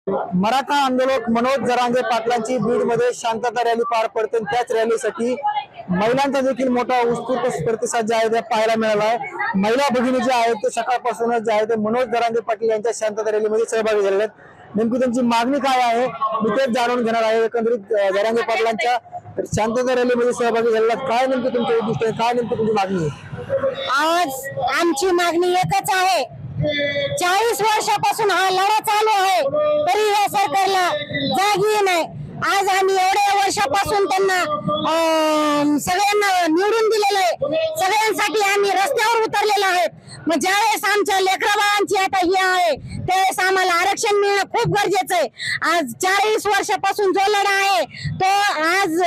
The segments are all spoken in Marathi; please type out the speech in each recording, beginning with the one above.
मराठा आंदोलक मनोज जरांगे पाटलांची बीडमध्ये शांतता रॅली पार पडते. त्याच रॅलीसाठी महिलांचा देखील मोठा उत्स्फूर्त प्रतिसाद जे आहे ते पाहायला मिळाला आहे. महिला भगिनी जे आहेत ते सकाळपासूनच जे आहे ते मनोज जरांगे पाटील यांच्या शांतता रॅलीमध्ये सहभागी झालेले आहेत. नेमकी त्यांची मागणी काय आहे मी तेच जाणून घेणार आहे. एकंदरीत जरांगे पाटलांच्या शांतता रॅलीमध्ये सहभागी झालेला काय नेमकी तुमचे उद्दिष्ट आहे, काय नेमकी तुमची मागणी आहे? आज आमची मागणी एकच आहे. 40 वर्षापासून हा लढा चालू आहे तरी या सरकारला जागी नाही. आज आम्ही एवढ्या वर्षापासून त्यांना सगळ्यांना निवडून दिलेलं आहे. सगळ्यांसाठी आम्ही रस्त्यावर उतरलेलो आहोत. मग ज्यावेळेस आमच्या लेकराबाळांची आता ही आहे त्यावेळेस आम्हाला आरक्षण मिळणं खूप गरजेचं आहे. आज 40 वर्षापासून जो लढा आहे तो आज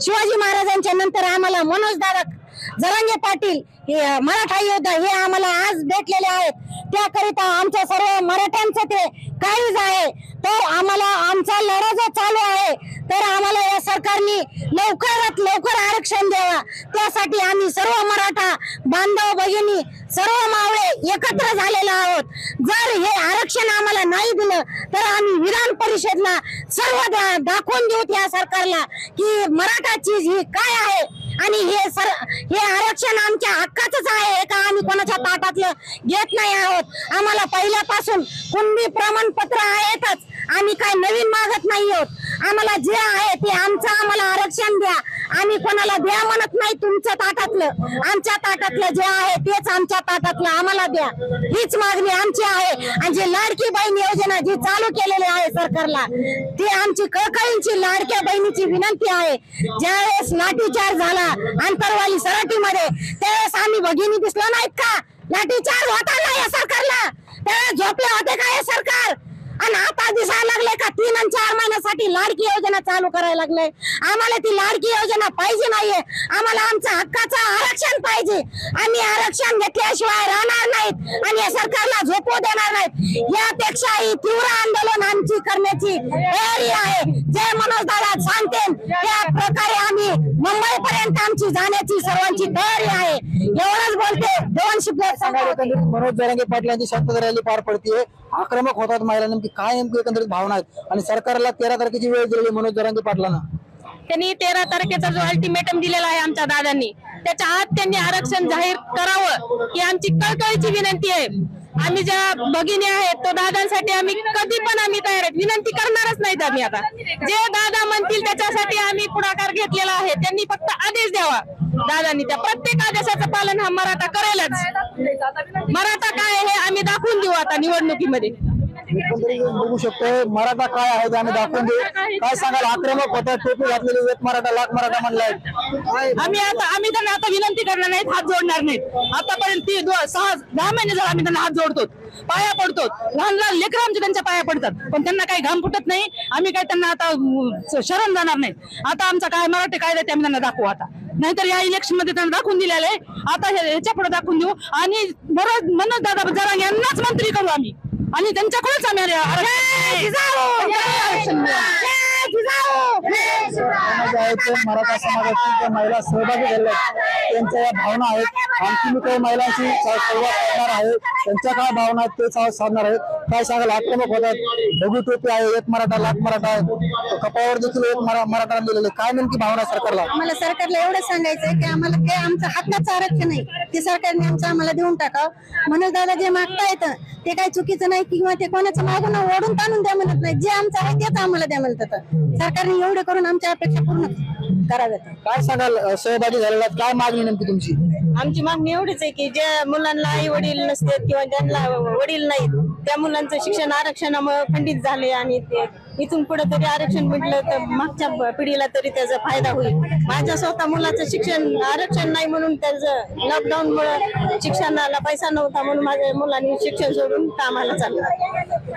शिवाजी महाराजांच्या नंतर आम्हाला मनोज दादा जरांगे पाटील हे मराठा योद्धा हे आम्हाला आज भेटलेले आहेत. त्याकरिता आमच्या सर्व मराठ्यांचं ते काळीज आहे. तर आम्हाला आमचा लढा जो चालू आहे तर आम्हाला या सरकारने लवकरात लवकर आरक्षण द्यावा. त्यासाठी आम्ही सर्व मराठा बांधव भगिनी सर्व मावळे एकत्र झालेलो आहोत. जर हे आरक्षण आम्हाला नाही दिलं तर आम्ही विधान परिषदला सर्व दाखवून देऊ त्या सरकारला की मराठा चीज ही काय आहे आणि हे आरक्षण आमच्या हक्काचंच आहे का आम्ही कोणाच्या ताटातलं घेत नाही आहोत. आम्हाला पहिल्यापासून कुणबी प्रमाणपत्र आहेतच. आम्ही काय नवीन मागत नाही आहोत. आम्हाला जे आहे ते आमचं आम्हाला आरक्षण द्या. आम्ही कोणाला द्या म्हणत नाही तुमच्या ताटातलं. आमच्या ताटातलं जे आहे तेच आमच्या ताटातलं आम्हाला द्या. हीच मागणी आमची आहे. आणि जी लाडकी बहीण योजना जी चालू केलेली आहे सरकारला ती आमची कळकळींची लाडक्या बहिणीची विनंती आहे. ज्यावेळेस लाठीचार्ज झाला आंतरवाली सराटीमध्ये त्यावेळेस आम्ही भगिनी दिसलो नाहीत का? लाठीचार्ज होता ना या सरकारला, त्यावेळेस झोपले होते का हे सरकार? आणि आता दिसायला लागले का 3 आणि 4 महिन्यासाठी लाडकी योजना चालू करायला लागले. आम्हाला ती लाडकी योजना पाहिजे नाहीये. आम्हाला आमचं हक्काचं आरक्षण पाहिजे. आम्ही आरक्षण घेतल्याशिवाय राहणार नाहीत आणि या सरकारला झोपू देणार नाहीत. यापेक्षा ही तीव्र आंदोलन आमची करण्याची तयारी आहे. जे मनोज दादा सांगते त्या प्रकारे आम्ही मुंबई पर्यंत आमची जाण्याची सर्वांची तयारी आहे. एवढंच बोलते. मनोज जरांगे पाटलांची शांतता रॅली पार पडते. आक्रमक होतात महिला. नेमकी काय नेमकी एकंदरीत भावना आहेत आणि सरकारला 13 तारखेची वेळ दिलेली मनोज जरांगे पाटलांना त्यांनी 13 तारखेचा जो अल्टिमेटम दिलेला आहे आमच्या दादांनी त्याच्या आत त्यांनी आरक्षण जाहीर करावं ही आमची कळकळीची विनंती आहे. आम्ही ज्या भगिनी आहेत तो दादांसाठी आम्ही कधी पण आम्ही तयार आहेत. विनंती करणारच नाहीत आम्ही. आता जे दादा म्हणतील त्याच्यासाठी आम्ही पुढाकार घेतलेला आहे. त्यांनी फक्त आदेश द्यावा. दादांनी त्या प्रत्येक आदेशाचं पालन हा मराठा करेलच. मराठा काय हे आम्ही दाखवून देऊ आता निवडणुकीमध्ये. बघू शकतो मराठा काय आहे आम्ही दाखवून देऊ. काय सांगाल? आक्रमक होता, टोपी घातलेली, एक मराठा लाख मराठा म्हणलाय. आम्ही त्यांना आता विनंती करणार नाहीत, हात जोडणार नाहीत. आतापर्यंत 6-10 महिने झाले आम्ही त्यांना हात जोडतो, पाया पडतो. लहान लहान लेकरं आमचे त्यांच्या पाया पडतात पण त्यांना काही घाम फुटत नाही. आम्ही काय त्यांना आता शरण जाणार नाहीत. आता आमचा काय मराठी कायदा ते आम्ही त्यांना दाखवू. आता नाहीतर या इलेक्शन मध्ये त्यांना दाखवून दिलेलं आहे. आता ह्याच्या पुढे दाखवून देऊ आणि मनोज दादा जरांगे यांनाच मंत्री करू आम्ही आणि त्यांच्याकडेच आम्ही मराठा समाजातील महिला सहभागी झाल्या त्यांच्या या भावना आहेत. आणखी मी काही महिलांशी संवाद साधणार आहे. त्यांच्या काय भावना आहेत ते संवाद साधणार आहे. काय सांगाल? आक्रमक होतात, ढगू टोपी आहे, एक मराठा लाख मराठा आहे, कपाळावर देखील एक मराठा लिहिलेले. काय नेमकी भावना सरकारला? आम्हाला सरकारला एवढं सांगायचंय की आम्हाला ते आमचं हक्काचं आरक्षण आहे ते सरकारने आम्हाला देऊन टाकावं. मनोज दादा जे मागता येतं ते काही चुकीचं नाही किंवा ते कोणाचं मागून ओढून ताणून द्या म्हणत नाही. जे आमचं आहे तेच आम्हाला द्या म्हणतात. सरकारने एवढं करून आमच्या अपेक्षा पूर्ण कराव्यात. काय सांगाल? सहभागी झालेला काय मागणी नेमकी तुमची? आमची मागणी एवढीच आहे की ज्या मुलांना आई वडील नसतात किंवा ज्यांना वडील नाहीत त्या मुलांचं शिक्षण आरक्षणामुळे खंडित झाले आणि ते इथून पुढे तरी आरक्षण म्हटलं तर मागच्या पिढीला तरी त्याचा फायदा होईल. माझ्या स्वतः मुलाचं शिक्षण आरक्षण नाही म्हणून त्याचं लॉकडाऊन मुळे शिक्षणाला पैसा नव्हता म्हणून माझ्या मुलांनी शिक्षण सोडून कामाला चाललं.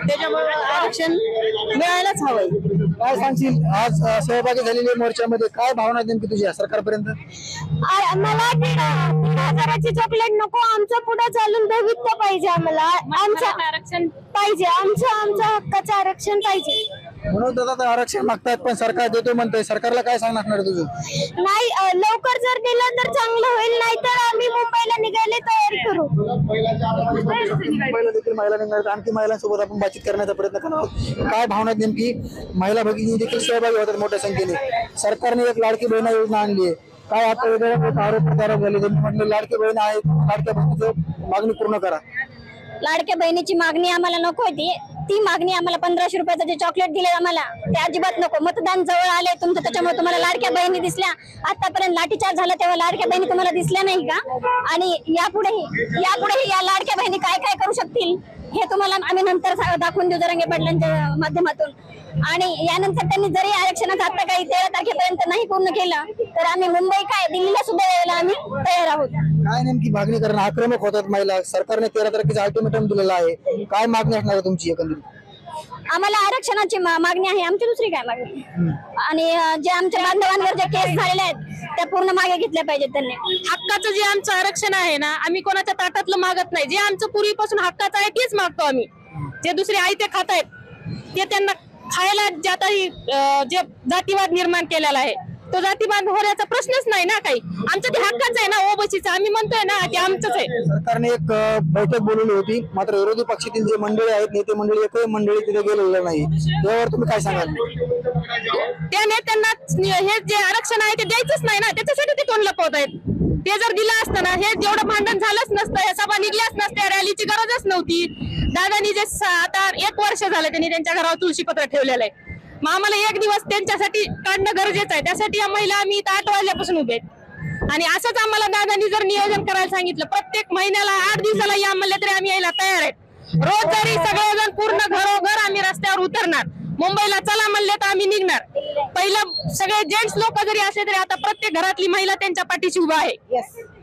त्याच्यामुळे आरक्षण मिळायलाच हवंय. काय सांगशील? आज सहभागी झालेल्या मोर्चामध्ये काय भावना नेमकी तुझ्या सरकारपर्यंत? मला 1,000ची चॉकलेट नको. आमचं पुढे चालून बघितलं पाहिजे. आम्हाला आमचं आरक्षण पाहिजे. आमचं हक्काचं आरक्षण पाहिजे. मनोज दादा तर आरक्षण मागतायत पण सरकार देतो म्हणतंय, सरकारला काय सांगणार तुझं? नाही लवकर जर दिलं तर चांगलं होईल, नाही तर आम्ही मुंबईला निघायला तयारी करू. मुंबईला देखील महिला निघणार, आणखी महिलांसोबत आपण बातचीत करण्याचा प्रयत्न करणार आहोत. काय भावना नेमकी? महिला भगिनी देखील सहभागी होतात मोठ्या संख्येने. सरकारने एक लाडकी बहीण योजना आणली आहे, काय आता वेगवेगळ्या आरोप झाले, त्यांनी म्हटलं लाडकी बहीण आहे, लाडक्या बहिणीची मागणी पूर्ण करा. लाडक्या बहिणीची मागणी आम्हाला नको होती, ती मागणी आम्हाला 1500 रुपयाचं जे चॉकलेट दिले आम्हाला ते अजिबात नको. मतदान जवळ आले तुमचं, त्याच्यामुळे तुम्हाला लाडक्या बहिणी दिसल्या. आतापर्यंत लाठीचार्ज झाला तेव्हा लाडक्या बहिणी तुम्हाला दिसल्या नाही का? आणि यापुढेही या लाडक्या बहिणी काय काय करू शकतील हे तुम्हाला आम्ही नंतर दाखवून देऊ जरांगे पाटलांच्या माध्यमातून. आणि यानंतर त्यांनी जरी आरक्षणाचं आता काही 13 तारखेपर्यंत नाही पूर्ण केलं तर आम्ही मुंबई काय दिल्लीला सुद्धा यायला आम्ही तयार आहोत. काय नेमकी मागणी करणं? आक्रमक होतात महिला. सरकारने 13 तारखेचा अल्टिमेटम दिलेला आहे, काय मागणी असणार आहे तुमची एकंदरीत? आम्हाला आरक्षणाची मागणी आहे, आमची दुसरी काय मागणी. आणि जे आमच्या बांधवांवर जे केस झालेले आहेत त्या पूर्ण मागे घेतल्या पाहिजेत त्यांनी. हक्काचं जे आमचं आरक्षण आहे ना, आम्ही कोणाच्या ताटातलं मागत नाही. जे आमचं पूर्वीपासून हक्काचं आहे तेच मागतो आम्ही. जे दुसरे आयते खात आहेत ते त्यांना खायला जे जातीवाद निर्माण केलेला आहे तो जातीवाद होण्याचा प्रश्नच नाही ना. काही आमचं ते हक्काचं आहे ना, ओबीसीचं. आम्ही म्हणतोय ना ते आमचंच आहे. सरकारने एक बैठक बोलवली होती, मात्र विरोधी पक्षातील जे मंडळी आहेत, नेते मंडळी, एकही मंडळी तिथे गेलेलं नाही. यावर तुम्ही काय सांगाल? त्या नेत्यांना हे जे आरक्षण आहे ते द्यायचंच नाही ना, त्याच्यासाठी ते तोंड लपवत आहेत. ते जर दिलं असतं ना, हे जेवढं भांडण झालंच नसतं, हे सभा निघल्याच नसत्या, रॅलीची गरजच नव्हती. दादानी जे आता 1 वर्ष झालं त्यांनी त्यांच्या घरावर तुळशीपत्र ठेवलेलं आहे. मग आम्हाला एक दिवस त्यांच्यासाठी काढणं गरजेचं आहे. त्यासाठी या महिला आम्ही इथं 8 वाजल्यापासून उभे आहेत. आणि असंच आम्हाला दादांनी जर नियोजन करायला सांगितलं, प्रत्येक महिन्याला 8 दिवसाला या म्हणले तरी आम्ही यायला तयार आहेत. रोज जरी सगळेजण पूर्ण घरोघर आम्ही रस्त्यावर उतरणार. मुंबईला चला म्हणले तर आम्ही निघणार. पहिलं सगळे जेंट्स लोक जरी असले तरी आता प्रत्येक घरातली महिला त्यांच्या पाठीशी उभा आहे.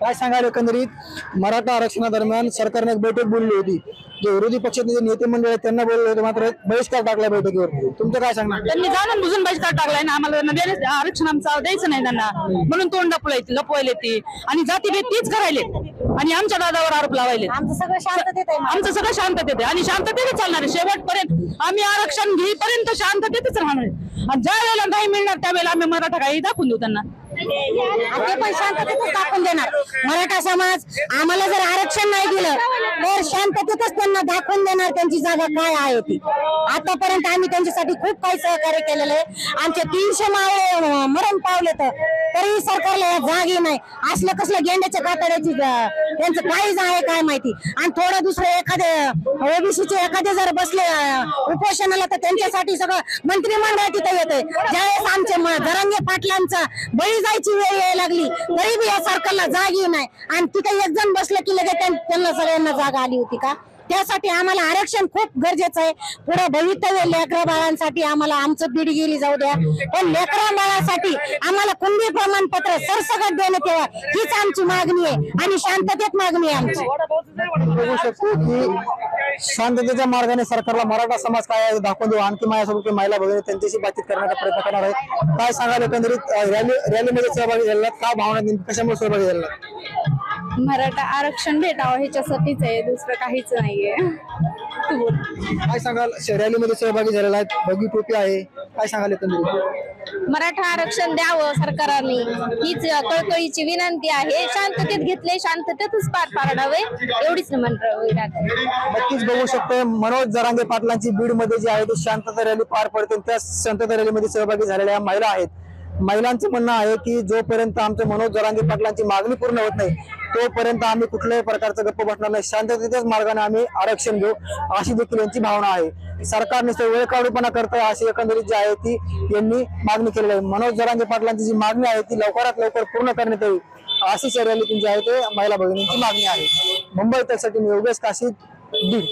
काय सांगाल एकंदरीत मराठा आरक्षणादरम्यान सरकारने एक बैठक बोलली होती, जे विरोधी पक्षाचे जे नेते मंडळ आहेत त्यांना बोलले होते, मात्र बहिष्कार टाकला बैठकीवर. तुमचं काय सांगणार? त्यांनी जाणून बुजून बहिष्कार टाकलाय ना. आम्हाला आरक्षण आमचं द्यायचं नाही त्यांना म्हणून तोंड लपवायले ते आणि जातीभेद तीच करायले आणि आमच्या दादावर आरोप लावायले. आमचं सगळं शांततेत आहे. आमचं सगळं शांततेत आहे आणि शांततेतच चालणार आहे शेवटपर्यंत. आम्ही आरक्षण घेईपर्यंत शांततेतच राहणार आहे. आणि ज्या वेळेला नाही मिळणार त्यावेळेला आम्ही मराठा काही दाखवून देऊ त्यांना. ते पण शांततेतच दाखवून देणार. मराठा समाज आम्हाला जर आरक्षण नाही दिलं तर शांततेतच त्यांना दाखवून देणार त्यांची जागा काय आहे ती. आतापर्यंत आम्ही त्यांच्यासाठी खूप काही सहकार्य केलेलं आहे. आमचे 300 मावळे मरण पावले तरी सरकारला जागी नाही. असलं कसलं गेंड्याच्या कातड्याची त्यांचं काहीच आहे काय माहिती. आणि थोडं दुसरं एखादे ओबीसीचे एखादे जर बसले उपोषणाला तर त्यांच्यासाठी सगळं मंत्रिमंडळ तिथे येते. ज्यावेळेस आमचे जरांगे पाटलांचा बळी जायची वेळ यायला लागली तरी बी या सरकारला जागी नाही. आणि तिथे एक जण बसलं की लगेच त्यांना सगळ्यांना जागा आली होती का? त्यासाठी आम्हाला आरक्षण खूप गरजेचं आहे. पुढे भवितव्य लेकरा बाळांसाठी आम्हाला आमचं पिढी गेली जाऊ द्या, पण लेकरा बाळासाठी आम्हाला कुणबी प्रमाणपत्र सरसकट देण्यात यावं हीच आमची मागणी आहे आणि शांततेत मागणी आहे आमची. बघू शकतो की शांततेच्या मार्गाने सरकारला मराठा समाज काय आहे दाखवून देऊ. आणखी माझ्यासोबत महिला भगिनी त्यांच्याशी बातचीत करण्याचा प्रयत्न करणार आहे. काय सांगाल एकंदरीत रॅलीमध्ये सहभागी झालेला, काय भावना, कशामुळे सहभागी झालेला? मराठा आरक्षण भेटावं ह्याच्यासाठीच आहे, दुसरं काहीच नाहीये. काय सांगाल? रॅलीमध्ये सहभागी झालेला आहे, बगी टोपी आहे, काय सांगाल एकंदरीत? मराठा आरक्षण द्यावं सरकारने हीच कळकळीची विनंती आहे. शांततेत घेतले शांततेतच पार पाडावे एवढीच म्हणणं. नक्कीच बघू शकतो मनोज जरांगे पाटलांची बीड मध्ये जी आहे ती शांतता रॅली पार पडते. त्या शांतता रॅलीमध्ये सहभागी झालेल्या महिला आहेत. महिलांचं म्हणणं आहे की जोपर्यंत आमच्या मनोज जरांगे पाटलांची मागणी पूर्ण होत नाही तोपर्यंत आम्ही कुठल्याही प्रकारचं गप्प बसणार नाही. शांततेच्याच मार्गाने आम्ही आरक्षण घेऊ अशी देखील यांची भावना आहे. सरकारने वेळ काढूपणा करताय अशी एकंदरीत जी आहे ती यांनी मागणी केलेली आहे. मनोज जरांगे पाटलांची जी मागणी आहे ती लवकरात लवकर पूर्ण करण्यात यावी अशी रॅली जी आहे ते महिला भगिनींची मागणी आहे. मुंबई तकसाठी मी योगेश काशीद, बीड.